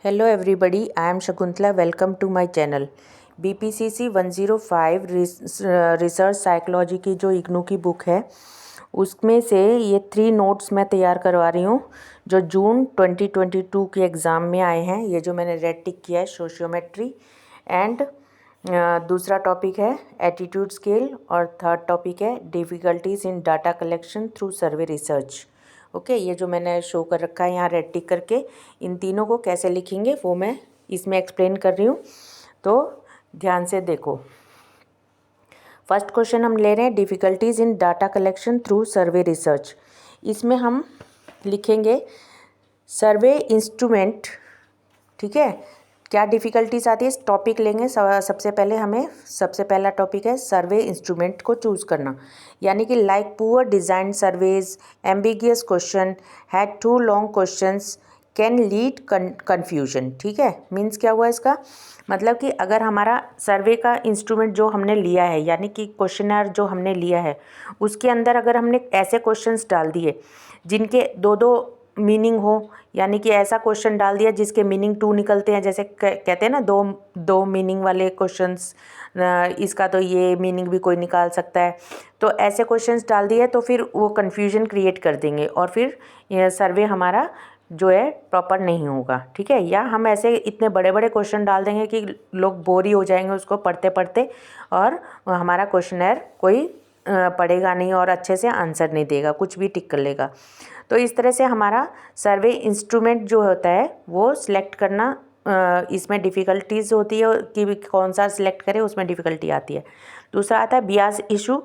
Hello everybody, I am Shakuntala. Welcome to my channel. BPCC 105 research psychology की जो इग्नू की book है उसमें से ये 3 नोट्स मैं तैयार करवा रही हूँ जो जून 2022 के एग्ज़ाम में आए हैं। ये जो मैंने रेड टिक किया है सोशियोमेट्री एंड दूसरा टॉपिक है एटीट्यूड स्केल और थर्ड टॉपिक है difficulties in data collection through survey research. Okay, ये जो मैंने शो कर रखा है यहाँ रेड टिक करके, इन तीनों को कैसे लिखेंगे वो मैं इसमें एक्सप्लेन कर रही हूँ, तो ध्यान से देखो। फर्स्ट क्वेश्चन हम ले रहे हैं difficulties in data collection through survey research. इसमें हम लिखेंगे सर्वे इंस्ट्रूमेंट। ठीक है, क्या डिफ़िकल्टीज आती है, इस टॉपिक लेंगे। सबसे पहले हमें सबसे पहला टॉपिक है सर्वे इंस्ट्रूमेंट को चूज़ करना, यानी कि like poor design surveys, ambiguous question, had too long questions, can lead confusion. ठीक है, मीन्स क्या हुआ इसका मतलब कि अगर हमारा सर्वे का इंस्ट्रूमेंट जो हमने लिया है, यानी कि क्वेश्चनर जो हमने लिया है, उसके अंदर अगर हमने ऐसे क्वेश्चंस डाल दिए जिनके दो दो मीनिंग हो, यानी कि ऐसा क्वेश्चन डाल दिया जिसके मीनिंग 2 निकलते हैं, जैसे कहते हैं ना दो मीनिंग वाले क्वेश्चंस, इसका तो ये मीनिंग भी कोई निकाल सकता है, तो ऐसे क्वेश्चंस डाल दिए तो फिर वो कन्फ्यूजन क्रिएट कर देंगे और फिर ये सर्वे हमारा जो है प्रॉपर नहीं होगा। ठीक है, या हम ऐसे इतने बड़े बड़े क्वेश्चन डाल देंगे कि लोग बोर ही हो जाएंगे उसको पढ़ते पढ़ते और हमारा क्वेश्चनर कोई पढ़ेगा नहीं और अच्छे से आंसर नहीं देगा, कुछ भी टिक कर लेगा। तो इस तरह से हमारा सर्वे इंस्ट्रूमेंट जो होता है वो सिलेक्ट करना, इसमें डिफ़िकल्टीज़ होती है कि कौन सा सिलेक्ट करें, उसमें डिफ़िकल्टी आती है। दूसरा आता है बियास इशू।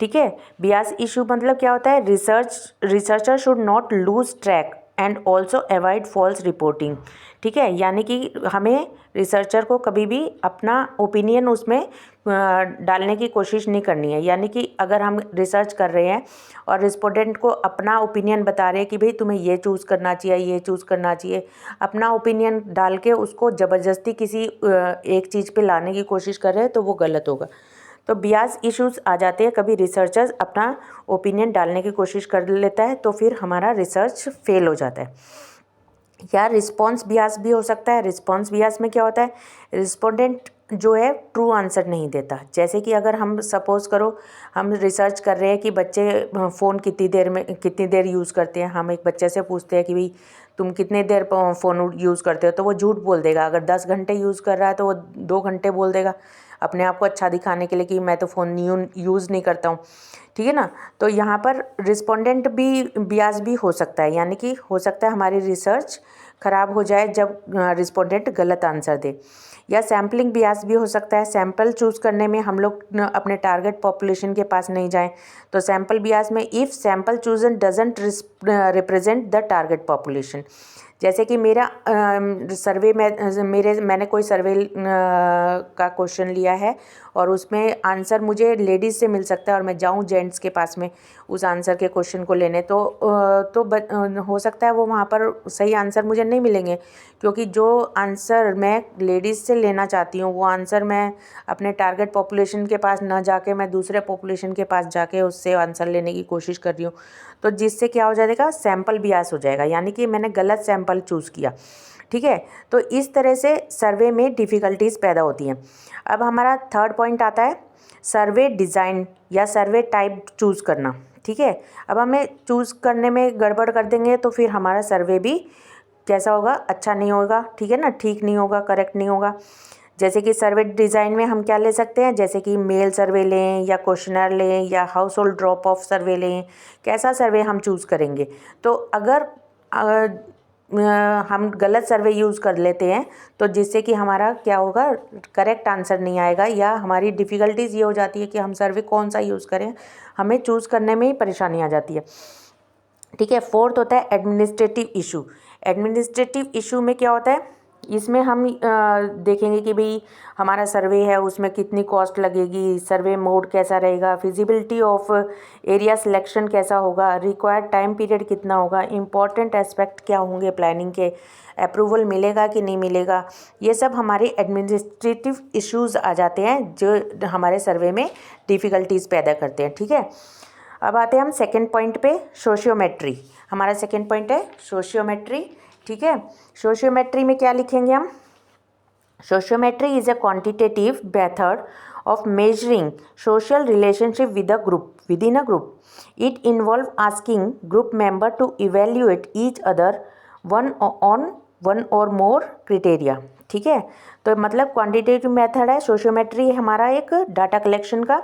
ठीक है, बियास इशू मतलब क्या होता है, researcher should not lose track and also avoid false reporting. ठीक है, यानी कि हमें रिसर्चर को कभी भी अपना ओपिनियन उसमें डालने की कोशिश नहीं करनी है। यानी कि अगर हम रिसर्च कर रहे हैं और रिस्पोंडेंट को अपना ओपिनियन बता रहे हैं कि भाई तुम्हें ये चूज़ करना चाहिए, ये चूज़ करना चाहिए, अपना ओपिनियन डाल के उसको ज़बरदस्ती किसी एक चीज़ पे लाने की कोशिश कर रहे हैं तो वो गलत होगा। तो बियास इश्यूज आ जाते हैं, कभी रिसर्चर्स अपना ओपिनियन डालने की कोशिश कर लेता है तो फिर हमारा रिसर्च फेल हो जाता है। या रिस्पॉन्स बियास भी हो सकता है। रिस्पॉन्स बियास में क्या होता है, रिस्पोंडेंट जो है ट्रू आंसर नहीं देता। जैसे कि अगर हम सपोज़ करो हम रिसर्च कर रहे हैं कि बच्चे फ़ोन कितनी देर यूज़ करते हैं, हम एक बच्चे से पूछते हैं कि भाई तुम कितने देर फ़ोन यूज़ करते हो, तो वो झूठ बोल देगा। अगर 10 घंटे यूज़ कर रहा है तो वो 2 घंटे बोल देगा अपने आप को अच्छा दिखाने के लिए कि मैं तो फ़ोन यूज़ नहीं करता हूँ। ठीक है ना, तो यहाँ पर रिस्पोंडेंट भी बियास भी हो सकता है, यानी कि हो सकता है हमारी रिसर्च ख़राब हो जाए जब रिस्पोंडेंट गलत आंसर दे। या सैम्पलिंग बियास भी हो सकता है। सैम्पल चूज़ करने में हम लोग अपने टारगेट पॉपुलेशन के पास नहीं जाएं, तो सैम्पल बियास में if sample chosen doesn't represent the target population. जैसे कि मेरा सर्वे में मैंने कोई सर्वे का क्वेश्चन लिया है और उसमें आंसर मुझे लेडीज़ से मिल सकता है और मैं जाऊं जेंट्स के पास में उस आंसर के क्वेश्चन को लेने, तो हो सकता है वो वहाँ पर सही आंसर मुझे नहीं मिलेंगे, क्योंकि जो आंसर मैं लेडीज़ से लेना चाहती हूँ वो आंसर मैं अपने टारगेट पॉपुलेशन के पास ना जाके मैं दूसरे पॉपुलेशन के पास जाके उससे आंसर लेने की कोशिश कर रही हूँ, तो जिससे क्या हो जाएगा, सैम्पल बियास हो जाएगा, यानी कि मैंने गलत सैम्पल चूज़ किया। ठीक है, तो इस तरह से सर्वे में डिफ़िकल्टीज़ पैदा होती हैं। अब हमारा थर्ड पॉइंट आता है सर्वे डिज़ाइन या सर्वे टाइप चूज़ करना। ठीक है, अब हमें चूज़ करने में गड़बड़ कर देंगे तो फिर हमारा सर्वे भी कैसा होगा, अच्छा नहीं होगा। ठीक है ना, ठीक नहीं होगा, करेक्ट नहीं होगा। जैसे कि सर्वे डिज़ाइन में हम क्या ले सकते हैं, जैसे कि मेल सर्वे लें या क्वेश्चनर लें या हाउस होल्ड ड्रॉप ऑफ सर्वे लें, कैसा सर्वे हम चूज़ करेंगे। तो अगर हम गलत सर्वे यूज़ कर लेते हैं तो जिससे कि हमारा क्या होगा, करेक्ट आंसर नहीं आएगा, या हमारी डिफ़िकल्टीज़ ये हो जाती है कि हम सर्वे कौन सा यूज़ करें, हमें चूज़ करने में ही परेशानी आ जाती है। ठीक है, फोर्थ होता है एडमिनिस्ट्रेटिव इशू। एडमिनिस्ट्रेटिव इशू में क्या होता है, इसमें हम देखेंगे कि भाई हमारा सर्वे है उसमें कितनी कॉस्ट लगेगी, सर्वे मोड कैसा रहेगा, फिजिबिलिटी ऑफ एरिया सिलेक्शन कैसा होगा, रिक्वायर्ड टाइम पीरियड कितना होगा, इंपॉर्टेंट एस्पेक्ट क्या होंगे प्लानिंग के, अप्रूवल मिलेगा कि नहीं मिलेगा। ये सब हमारे एडमिनिस्ट्रेटिव इश्यूज़ आ जाते हैं जो हमारे सर्वे में डिफ़िकल्टीज़ पैदा करते हैं। ठीक है, अब आते हैं हम सेकंड पॉइंट पे, सोशियोमेट्री। हमारा सेकंड पॉइंट है सोशियोमेट्री ठीक है। सोशियोमेट्री में क्या लिखेंगे हम? Sociometry is a quantitative method of measuring social relationship with a group within a group. It involves asking group member to evaluate each other on one or more criteria. ठीक है, तो मतलब क्वांटिटेटिव मेथड है। Sociometry हमारा एक data collection का,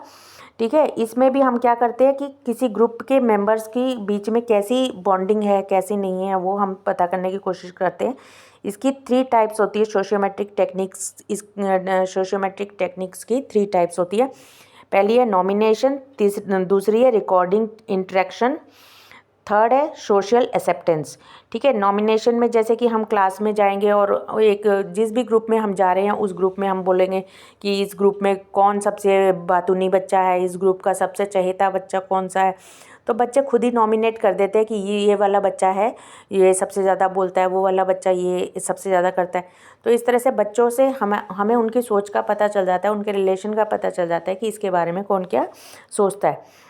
ठीक है। इसमें भी हम क्या करते हैं कि किसी ग्रुप के मेंबर्स की बीच में कैसी बॉन्डिंग है, कैसी नहीं है, वो हम पता करने की कोशिश करते हैं। इसकी 3 टाइप्स होती है सोशियोमेट्रिक टेक्निक्स। इस सोशियोमेट्रिक टेक्निक्स की 3 टाइप्स होती है। पहली है नॉमिनेशन, दूसरी है रिकॉर्डिंग इंटरेक्शन, थर्ड है सोशल एक्सेप्टेंस। ठीक है, नॉमिनेशन में जैसे कि हम क्लास में जाएंगे और एक जिस भी ग्रुप में हम जा रहे हैं उस ग्रुप में हम बोलेंगे कि इस ग्रुप में कौन सबसे बातूनी बच्चा है, इस ग्रुप का सबसे चहेता बच्चा कौन सा है। तो बच्चे खुद ही नॉमिनेट कर देते हैं कि ये वाला बच्चा है, ये सबसे ज़्यादा बोलता है, वो वाला बच्चा ये सबसे ज़्यादा करता है। तो इस तरह से बच्चों से हमें उनकी सोच का पता चल जाता है, उनके रिलेशन का पता चल जाता है कि इसके बारे में कौन क्या सोचता है।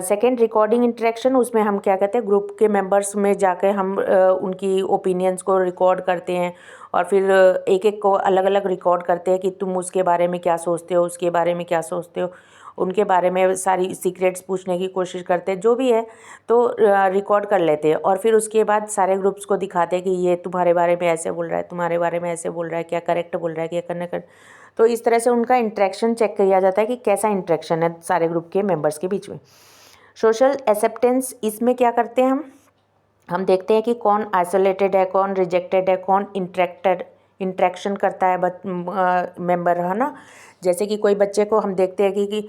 सेकेंड रिकॉर्डिंग इंटरेक्शन, उसमें हम क्या कहते हैं ग्रुप के मेंबर्स में जाकर हम उनकी ओपिनियंस को रिकॉर्ड करते हैं और फिर एक एक को अलग अलग रिकॉर्ड करते हैं कि तुम उसके बारे में क्या सोचते हो, उसके बारे में क्या सोचते हो, उनके बारे में सारी सीक्रेट्स पूछने की कोशिश करते हैं, जो भी है तो रिकॉर्ड कर लेते हैं। और फिर उसके बाद सारे ग्रुप्स को दिखाते हैं कि ये तुम्हारे बारे में ऐसे बोल रहा है, तुम्हारे बारे में ऐसे बोल रहा है, क्या करेक्ट बोल रहा है, क्या करना कर। तो इस तरह से उनका इंटरेक्शन चेक किया जाता है कि कैसा इंटरेक्शन है सारे ग्रुप के मेंबर्स के बीच में। सोशल एक्सेप्टेंस, इसमें क्या करते हैं हम देखते हैं कि कौन आइसोलेटेड है, कौन रिजेक्टेड है, कौन इंटरेक्शन करता है मेंबर, है ना। जैसे कि कोई बच्चे को हम देखते हैं कि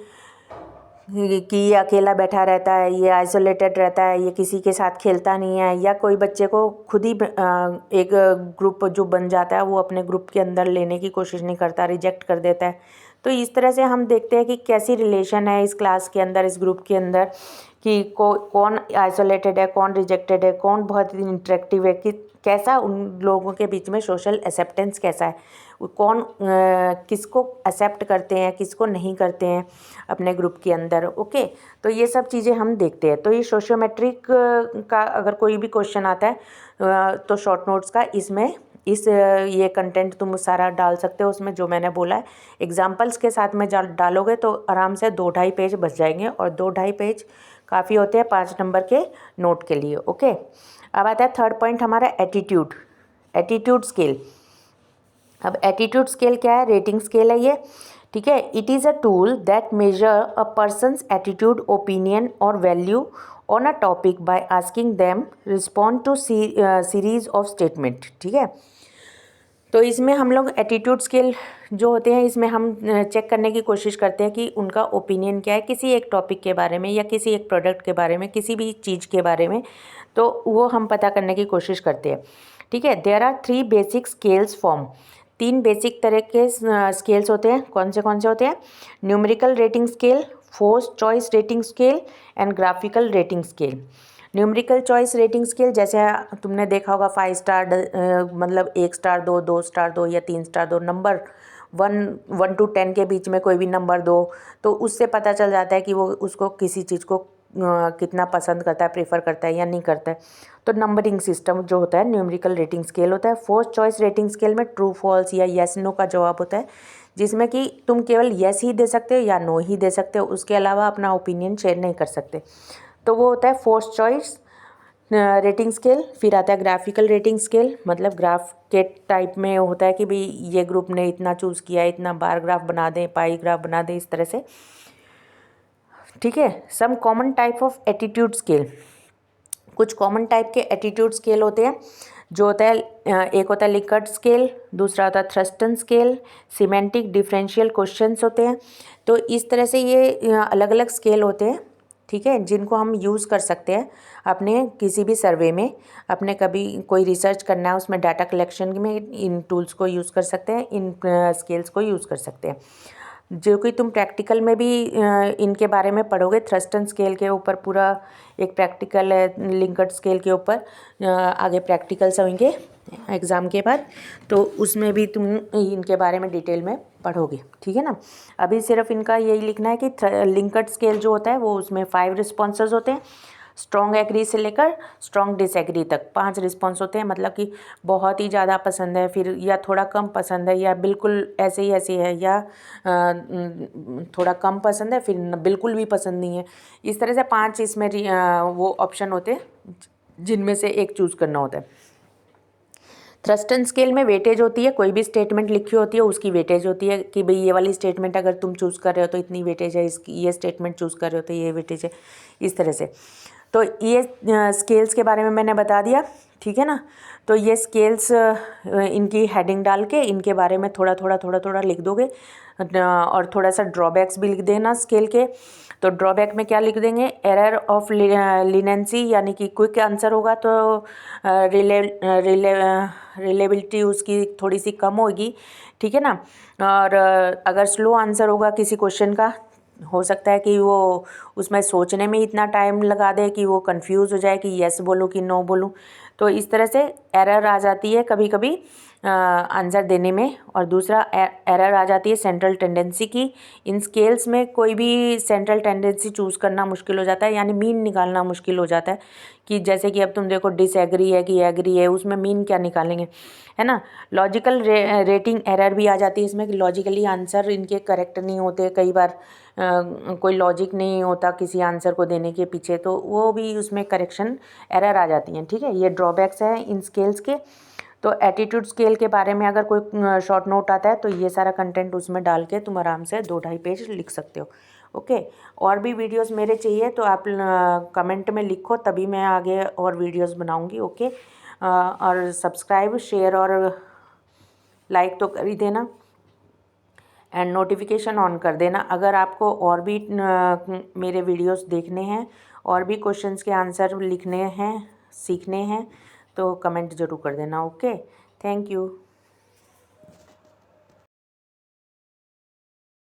ये अकेला बैठा रहता है, ये आइसोलेटेड रहता है, ये किसी के साथ खेलता नहीं है, या कोई बच्चे को खुद ही एक ग्रुप जो बन जाता है वो अपने ग्रुप के अंदर लेने की कोशिश नहीं करता, रिजेक्ट कर देता है। तो इस तरह से हम देखते हैं कि कैसी रिलेशन है इस क्लास के अंदर, इस ग्रुप के अंदर, कि कौन आइसोलेटेड है, कौन रिजेक्टेड है, कौन बहुत इंटरेक्टिव है, कि कैसा उन लोगों के बीच में सोशल एक्सेप्टेंस कैसा है, कौन किसको एक्सेप्ट करते हैं, किसको नहीं करते हैं अपने ग्रुप के अंदर। ओके, तो ये सब चीज़ें हम देखते हैं। तो ये सोशियोमेट्रिक का अगर कोई भी क्वेश्चन आता है तो शॉर्ट नोट्स का इसमें ये कंटेंट तुम सारा डाल सकते हो उसमें, जो मैंने बोला है एग्जाम्पल्स के साथ में डालोगे तो आराम से 2-2.5 पेज बच जाएंगे, और 2-2.5 पेज काफ़ी होते हैं 5 नंबर के नोट के लिए। ओके, अब आता है थर्ड पॉइंट हमारा एटीट्यूड स्केल। अब एटीट्यूड स्केल क्या है? रेटिंग स्केल है ये, ठीक है। It is a tool that measure a person's attitude, opinion और value on a topic by asking them respond to series of statement, ठीक है। तो इसमें हम लोग एटीट्यूड स्केल जो होते हैं इसमें हम चेक करने की कोशिश करते हैं कि उनका ओपिनियन क्या है किसी एक टॉपिक के बारे में, या किसी एक प्रोडक्ट के बारे में, किसी भी चीज़ के बारे में, तो वो हम पता करने की कोशिश करते हैं, ठीक है। There are 3 basic scales form, 3 basic तरह के स्केल्स होते हैं। कौन से होते हैं? Numerical rating scale, force choice rating scale and graphical rating scale. Numerical choice rating scale, जैसे तुमने देखा होगा 5 स्टार मतलब 1 स्टार दो, 2 स्टार दो या 3 स्टार दो, नंबर 1 to 10 के बीच में कोई भी नंबर दो, तो उससे पता चल जाता है कि वो उसको किसी चीज़ को कितना पसंद करता है, प्रेफर करता है या नहीं करता है। तो नंबरिंग सिस्टम जो होता है न्यूमेरिकल रेटिंग स्केल होता है। फोर्स चॉइस रेटिंग स्केल में ट्रू फॉल्स या येस नो का जवाब होता है, जिसमें कि तुम केवल येस ही दे सकते हो या नो ही दे सकते हो, उसके अलावा अपना ओपिनियन शेयर नहीं कर सकते। तो वो होता है फोर्स चॉइस रेटिंग स्केल। फिर आता है ग्राफिकल रेटिंग स्केल, मतलब ग्राफ के टाइप में होता है कि भाई ये ग्रुप ने इतना चूज़ किया, इतना बार ग्राफ बना दें, पाई ग्राफ बना दें, इस तरह से, ठीक है। Some common type of attitude scale, कुछ कॉमन टाइप के एटीट्यूड स्केल होते हैं जो होता है, एक होता है लिकर्ट स्केल, दूसरा होता है Thurstone scale, semantic differential questions होते हैं। तो इस तरह से ये अलग अलग स्केल होते हैं, ठीक है, जिनको हम यूज़ कर सकते हैं अपने किसी भी सर्वे में, अपने कभी कोई रिसर्च करना है उसमें डाटा कलेक्शन में इन टूल्स को यूज़ कर सकते हैं, इन स्केल्स को यूज़ कर सकते हैं, जो कि तुम प्रैक्टिकल में भी इनके बारे में पढ़ोगे। थ्रस्टन स्केल के ऊपर पूरा एक प्रैक्टिकल है, लिंकर्ट स्केल के ऊपर आगे प्रैक्टिकल्स होंगे एग्ज़ाम के बाद, तो उसमें भी तुम इनके बारे में डिटेल में पढ़ोगे, ठीक है ना। अभी सिर्फ इनका यही लिखना है कि लिंकर्ट स्केल जो होता है वो उसमें 5 रिस्पॉन्सेज होते हैं, स्ट्रॉन्ग एग्री से लेकर स्ट्रॉन्ग डिसएग्री तक 5 रिस्पॉन्स होते हैं, मतलब कि बहुत ही ज़्यादा पसंद है, फिर या थोड़ा कम पसंद है, या बिल्कुल ऐसे ही ऐसे है, या थोड़ा कम पसंद है, फिर बिल्कुल भी पसंद नहीं है। इस तरह से 5 इसमें वो ऑप्शन होते हैं जिनमें से एक चूज़ करना होता है। थ्रस्टन स्केल में वेटेज होती है, कोई भी स्टेटमेंट लिखी होती है उसकी वेटेज होती है कि भाई ये वाली स्टेटमेंट अगर तुम चूज़ कर रहे हो तो इतनी वेटेज है, इसकी ये स्टेटमेंट चूज़ कर रहे हो तो ये वेटेज है, इस तरह से। तो ये स्केल्स के बारे में मैंने बता दिया, ठीक है ना। तो ये स्केल्स इनकी हेडिंग डाल के इनके बारे में थोड़ा थोड़ा लिख दोगे, और थोड़ा सा ड्रॉबैक्स भी लिख देना स्केल के। तो ड्रॉबैक में क्या लिख देंगे, एरर ऑफ लिनेंसी, यानी कि क्विक आंसर होगा तो रिलेबिलिटी उसकी थोड़ी सी कम होगी, ठीक है ना। और अगर स्लो आंसर होगा किसी क्वेश्चन का, हो सकता है कि वो उसमें सोचने में इतना टाइम लगा दे कि वो कंफ्यूज हो जाए कि यस बोलूँ कि नो बोलूँ। तो इस तरह से एरर आ जाती है कभी कभी आंसर देने में। और दूसरा एरर आ जाती है सेंट्रल टेंडेंसी की। इन स्केल्स में कोई भी सेंट्रल टेंडेंसी चूज़ करना मुश्किल हो जाता है, यानी मीन निकालना मुश्किल हो जाता है कि जैसे कि अब तुम देखो डिसएग्री है कि एग्री है, उसमें मीन क्या निकालेंगे, है ना। लॉजिकल रेटिंग एरर भी आ जाती है इसमें कि लॉजिकली आंसर इनके करेक्ट नहीं होते, कई बार कोई लॉजिक नहीं होता किसी आंसर को देने के पीछे, तो वो भी उसमें करेक्शन एरर आ जाती हैं, ठीक है। ये ड्रॉबैक्स हैं इन स्केल्स के। तो एटीट्यूड स्केल के बारे में अगर कोई शॉर्ट नोट आता है तो ये सारा कंटेंट उसमें डाल के तुम आराम से 2-2.5 पेज लिख सकते हो, ओके। और भी वीडियोस मेरे चाहिए तो आप कमेंट में लिखो, तभी मैं आगे और वीडियोस बनाऊंगी, ओके। और सब्सक्राइब, शेयर और लाइक तो कर ही देना, एंड नोटिफिकेशन ऑन कर देना। अगर आपको और भी मेरे वीडियोस देखने हैं, और भी क्वेश्चंस के आंसर लिखने हैं, सीखने हैं, तो कमेंट ज़रूर कर देना, ओके। Thank you.